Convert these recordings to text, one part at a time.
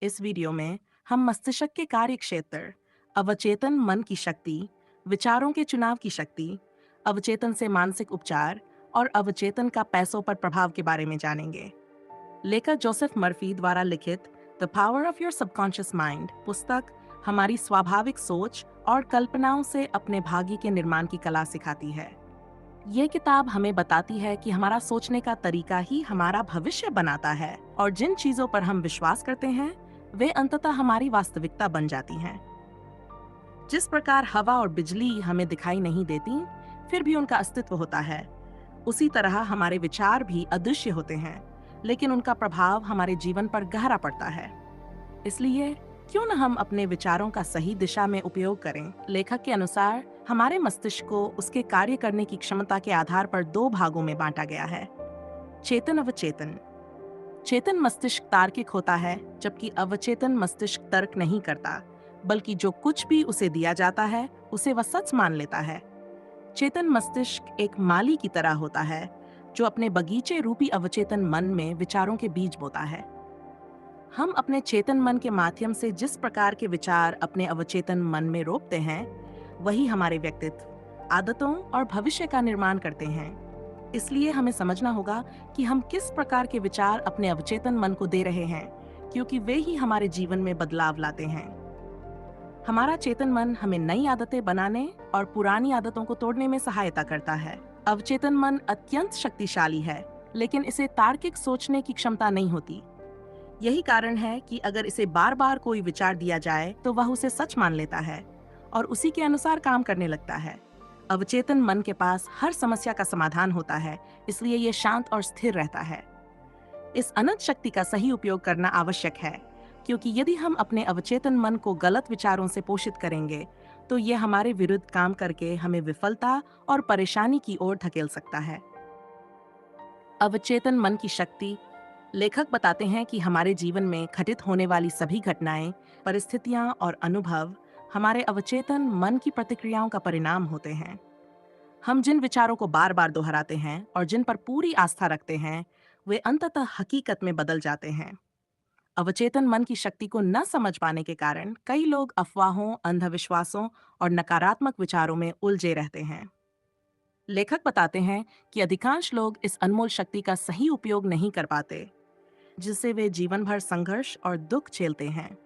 इस वीडियो में हम मस्तिष्क के कार्य क्षेत्र, अवचेतन मन की शक्ति, विचारों के चुनाव की शक्ति, अवचेतन से मानसिक उपचार और अवचेतन का पैसों पर प्रभाव के बारे में जानेंगे। लेखक जोसेफ मर्फी द्वारा लिखित the power of your subconscious mind पुस्तक हमारी स्वाभाविक सोच और कल्पनाओं से अपने भाग्य के निर्माण की कला सिखाती है। ये किताब हमें बताती है कि हमारा सोचने का तरीका ही हमारा भविष्य बनाता है और जिन चीजों पर हम विश्वास करते हैं वे अंततः हमारी वास्तविकता बन जाती हैं। जिस प्रकार हवा और बिजली हमें दिखाई नहीं देती, फिर भी उनका अस्तित्व होता है, उसी तरह हमारे विचार भी अदृश्य होते हैं, लेकिन उनका प्रभाव हमारे जीवन पर गहरा पड़ता है। इसलिए क्यों न हम अपने विचारों का सही दिशा में उपयोग करें। लेखक के अनुसार हमारे मस्तिष्क को उसके कार्य करने की क्षमता के आधार पर दो भागों में बांटा गया है, चेतन अवचेतन। चेतन मस्तिष्क तार्किक होता है, जबकि अवचेतन मस्तिष्क तर्क नहीं करता, बल्कि जो कुछ भी उसे दिया जाता है उसे वह सच मान लेता है। चेतन मस्तिष्क एक माली की तरह होता है जो अपने बगीचे रूपी अवचेतन मन में विचारों के बीज बोता है। हम अपने चेतन मन के माध्यम से जिस प्रकार के विचार अपने अवचेतन मन में रोपते हैं, वही हमारे व्यक्तित्व, आदतों और भविष्य का निर्माण करते हैं। इसलिए हमें समझना होगा कि हम किस प्रकार के विचार अपने अवचेतन मन को दे रहे हैं, क्योंकि वे ही हमारे जीवन में बदलाव लाते हैं। हमारा चेतन मन हमें नई आदतें बनाने और पुरानी आदतों को तोड़ने में सहायता करता है। अवचेतन मन अत्यंत शक्तिशाली है, लेकिन इसे तार्किक सोचने की क्षमता नहीं होती। यही कारण है कि अगर इसे बार बार कोई विचार दिया जाए तो वह उसे सच मान लेता है और उसी के अनुसार काम करने लगता है। अवचेतन मन के पास हर समस्या का समाधान होता है, इसलिए ये शांत और स्थिर रहता है। इस अनंत शक्ति का सही उपयोग करना आवश्यक है, क्योंकि यदि हम अपने अवचेतन मन को गलत विचारों से पोषित करेंगे तो ये हमारे विरुद्ध काम करके हमें विफलता और परेशानी की ओर धकेल सकता है। अवचेतन मन की शक्ति। लेखक बताते हैं कि हमारे जीवन में घटित होने वाली सभी घटनाएं, परिस्थितियां और अनुभव हमारे अवचेतन मन की प्रतिक्रियाओं का परिणाम होते हैं। हम जिन विचारों को बार बार दोहराते हैं और जिन पर पूरी आस्था रखते हैं, वे अंततः हकीकत में बदल जाते हैं। अवचेतन मन की शक्ति को न समझ पाने के कारण कई लोग अफवाहों, अंधविश्वासों और नकारात्मक विचारों में उलझे रहते हैं। लेखक बताते हैं कि अधिकांश लोग इस अनमोल शक्ति का सही उपयोग नहीं कर पाते, जिससे वे जीवन भर संघर्ष और दुख झेलते हैं।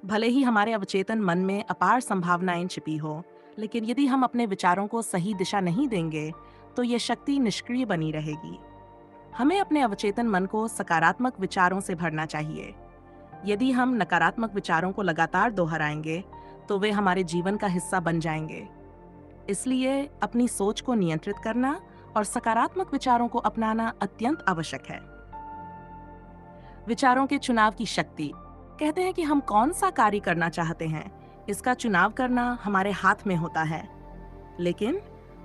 भले ही हमारे अवचेतन मन में अपार संभावनाएं छिपी हो, लेकिन यदि हम अपने विचारों को सही दिशा नहीं देंगे तो ये शक्ति निष्क्रिय बनी रहेगी। हमें अपने अवचेतन मन को सकारात्मक विचारों से भरना चाहिए। यदि हम नकारात्मक विचारों को लगातार दोहराएंगे तो वे हमारे जीवन का हिस्सा बन जाएंगे। इसलिए अपनी सोच को नियंत्रित करना और सकारात्मक विचारों को अपनाना अत्यंत आवश्यक है। विचारों के चुनाव की शक्ति। कहते हैं कि हम कौन सा कार्य करना चाहते हैं, इसका चुनाव करना हमारे हाथ में होता है, लेकिन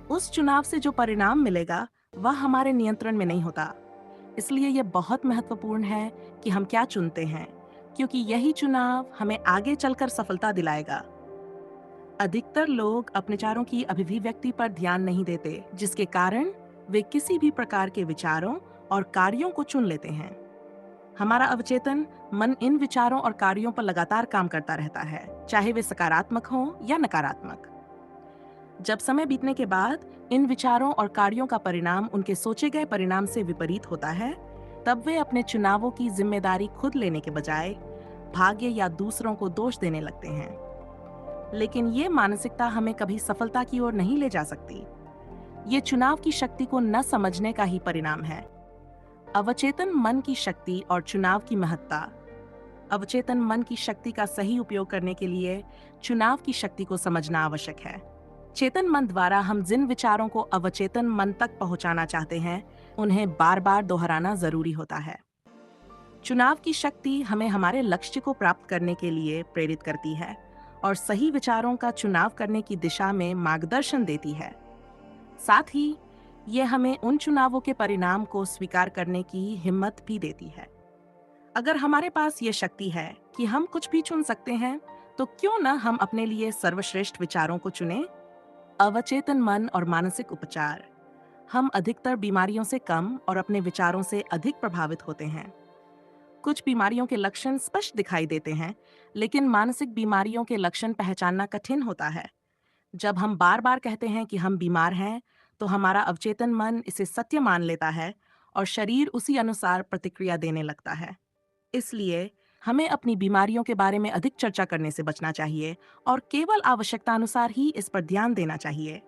उस चुनाव से जो परिणाम मिलेगा वह हमारे नियंत्रण में नहीं होता। इसलिए यह बहुत महत्वपूर्ण है कि हम क्या चुनते हैं, क्योंकि यही चुनाव हमें आगे चलकर सफलता दिलाएगा। अधिकतर लोग अपने विचारों की अभिव्यक्ति पर ध्यान नहीं देते, जिसके कारण वे किसी भी प्रकार के विचारों और कार्यों को चुन लेते हैं। हमारा अवचेतन मन इन विचारों और कार्यों पर लगातार काम करता रहता है, चाहे वे सकारात्मक हों या नकारात्मक। जब समय बीतने के बाद इन विचारों और कार्यों का परिणाम उनके सोचे गए परिणाम से विपरीत होता है, तब वे अपने चुनावों की जिम्मेदारी खुद लेने के बजाय भाग्य या दूसरों को दोष देने लगते हैं। लेकिन ये मानसिकता हमें कभी सफलता की ओर नहीं ले जा सकती। ये चुनाव की शक्ति को न समझने का ही परिणाम है। अवचेतन मन की शक्ति और चुनाव की महत्ता। अवचेतन मन की शक्ति का सही उपयोग करने के लिए चुनाव की शक्ति को समझना आवश्यक है। चेतन मन द्वारा हम जिन विचारों को अवचेतन मन तक पहुंचाना चाहते हैं, उन्हें बार बार दोहराना जरूरी होता है। चुनाव की शक्ति हमें हमारे लक्ष्य को प्राप्त करने के लिए प्रेरित करती है और सही विचारों का चुनाव करने की दिशा में मार्गदर्शन देती है। साथ ही यह हमें उन चुनावों के परिणाम को स्वीकार करने की हिम्मत भी देती है। अगर हमारे पास ये शक्ति है कि हम कुछ भी चुन सकते हैं, तो क्यों न हम अपने लिए सर्वश्रेष्ठ विचारों को चुनें। अवचेतन मन और मानसिक उपचार। हम अधिकतर बीमारियों से कम और अपने विचारों से अधिक प्रभावित होते हैं। कुछ बीमारियों के लक्षण स्पष्ट दिखाई देते हैं, लेकिन मानसिक बीमारियों के लक्षण पहचानना कठिन होता है। जब हम बार बार कहते हैं कि हम बीमार हैं, तो हमारा अवचेतन मन इसे सत्य मान लेता है और शरीर उसी अनुसार प्रतिक्रिया देने लगता है। इसलिए हमें अपनी बीमारियों के बारे में अधिक चर्चा करने से बचना चाहिए और केवल आवश्यकता अनुसार ही इस पर ध्यान देना चाहिए।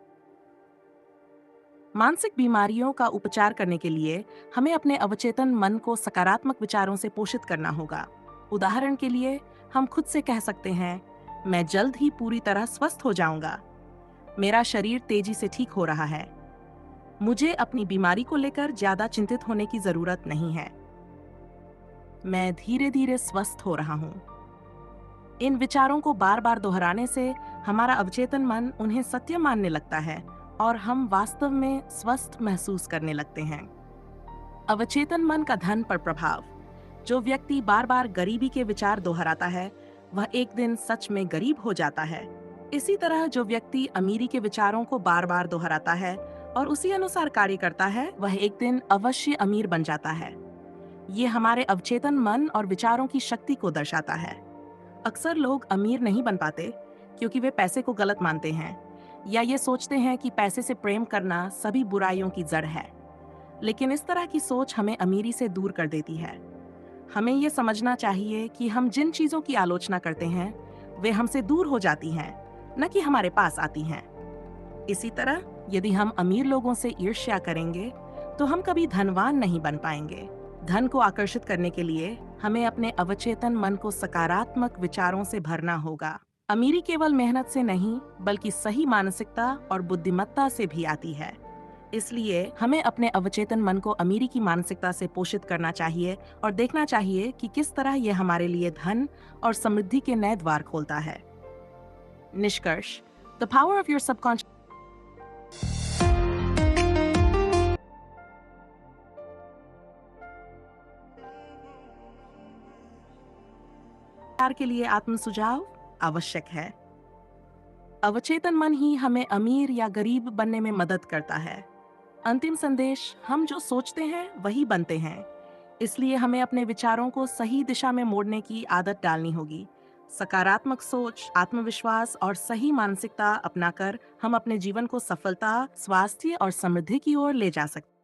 मानसिक बीमारियों का उपचार करने के लिए हमें अपने अवचेतन मन को सकारात्मक विचारों से पोषित करना होगा। उदाहरण के लिए, हम खुद से कह सकते हैं, मैं जल्द ही पूरी तरह स्वस्थ हो जाऊंगा। मेरा शरीर तेजी से ठीक हो रहा है। मुझे अपनी बीमारी को लेकर ज्यादा चिंतित होने की जरूरत नहीं है। मैं धीरे धीरे स्वस्थ हो रहा हूँ। इन विचारों को बार बार दोहराने से हमारा अवचेतन मन उन्हें सत्य मानने लगता है और हम वास्तव में स्वस्थ महसूस करने लगते हैं। अवचेतन मन का धन पर प्रभाव। जो व्यक्ति बार बार गरीबी के विचार दोहराता है, वह एक दिन सच में गरीब हो जाता है। इसी तरह जो व्यक्ति अमीरी के विचारों को बार बार दोहराता है और उसी अनुसार कार्य करता है, वह एक दिन अवश्य अमीर बन जाता है। ये हमारे अवचेतन मन और विचारों की शक्ति को दर्शाता है। अक्सर लोग अमीर नहीं बन पाते क्योंकि वे पैसे को गलत मानते हैं या ये सोचते हैं कि पैसे से प्रेम करना सभी बुराइयों की जड़ है। लेकिन इस तरह की सोच हमें अमीरी से दूर कर देती है। हमें ये समझना चाहिए कि हम जिन चीजों की आलोचना करते हैं, वे हमसे दूर हो जाती हैं, न कि हमारे पास आती हैं। इसी तरह यदि हम अमीर लोगों से ईर्ष्या करेंगे, तो हम कभी धनवान नहीं बन पाएंगे। धन को आकर्षित करने के लिए हमें अपने अवचेतन मन को सकारात्मक विचारों से भरना होगा। अमीरी केवल मेहनत से नहीं, बल्कि सही मानसिकता और बुद्धिमत्ता से भी आती है। इसलिए हमें अपने अवचेतन मन को अमीरी की मानसिकता से पोषित करना चाहिए और देखना चाहिए कि किस तरह यह हमारे लिए धन और समृद्धि के नए द्वार खोलता है। निष्कर्ष: the power of your subconscious के लिए आत्म सुझाव आवश्यक है। अवचेतन मन ही हमें अमीर या गरीब बनने में मदद करता है। अंतिम संदेश: हम जो सोचते हैं वही बनते हैं। इसलिए हमें अपने विचारों को सही दिशा में मोड़ने की आदत डालनी होगी। सकारात्मक सोच, आत्मविश्वास और सही मानसिकता अपनाकर हम अपने जीवन को सफलता, स्वास्थ्य और समृद्धि की ओर ले जा सकते हैं।